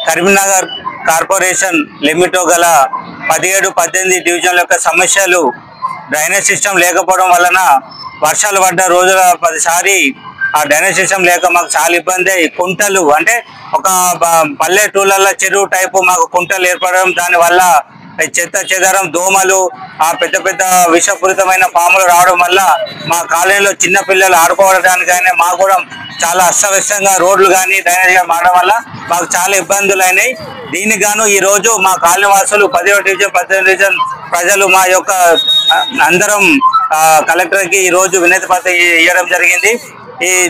Karimnagar corporation limit గల 17-18 డివిజన్ల యొక్క సమస్యలు డ్రైనేజ్ సిస్టమ్ లేకపోవడం వలన వర్షాలు పడ్డ రోజుల 10 సారి ఆ డ్రైనేజ్ సిస్టమ్ లేక మాకు చాలా ఇబ్బంది. కుంటలు అంటే ఒక పల్లెటూళ్ళ చెరువు టైపు మాకు కుంటలు ఏర్పడడం, దానివల్ల చెత్త చెదరం, దోమలు, ఆ పెద్ద పెద్ద విషపూరితమైన పాములు రావడం వల్ల మా కాలనీలో చిన్న పిల్లలు ఆడుకోవడానికి కానీ మాకు కూడా చాలా అస్తవ్యస్తంగా రోడ్లు కానీ డ్రైనేజ్ కానీ మారడం వల్ల మాకు చాలా ఇబ్బందులు అయినాయి. దీనికి గాను ఈ రోజు మా కాలనీ వాసులు 17వ డివిజన్ 18వ డివిజన్ ప్రజలు మా యొక్క అందరం కలెక్టర్కి ఈ రోజు వినతి పత్రం ఇవ్వడం జరిగింది.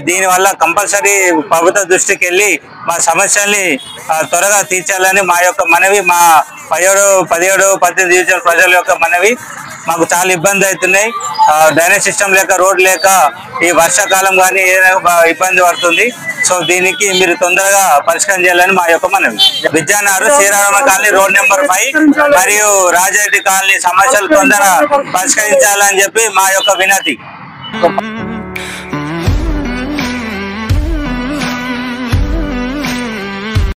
దీనివల్ల కంపల్సరీ ప్రభుత్వ దృష్టికి వెళ్ళి మా సమస్యల్ని త్వరగా తీర్చాలని మా యొక్క మనవి, మా 17-18 డివిజన్ ప్రజల యొక్క మనవి. మాకు చాలా ఇబ్బంది అవుతున్నాయి. డ్రైనేజ్ సిస్టమ్ లేక, రోడ్ లేక ఈ వర్షాకాలం కానీ ఇబ్బంది పడుతుంది. సో దీనికి మీరు తొందరగా పరిష్కారం చేయాలని మా యొక్క మనవి. Vidyanagar Srirama colony road number 5 మరియు రాజారెడ్డి కాలనీ సమస్యలు తొందరగా పరిష్కరించాలని చెప్పి మా యొక్క వినతి.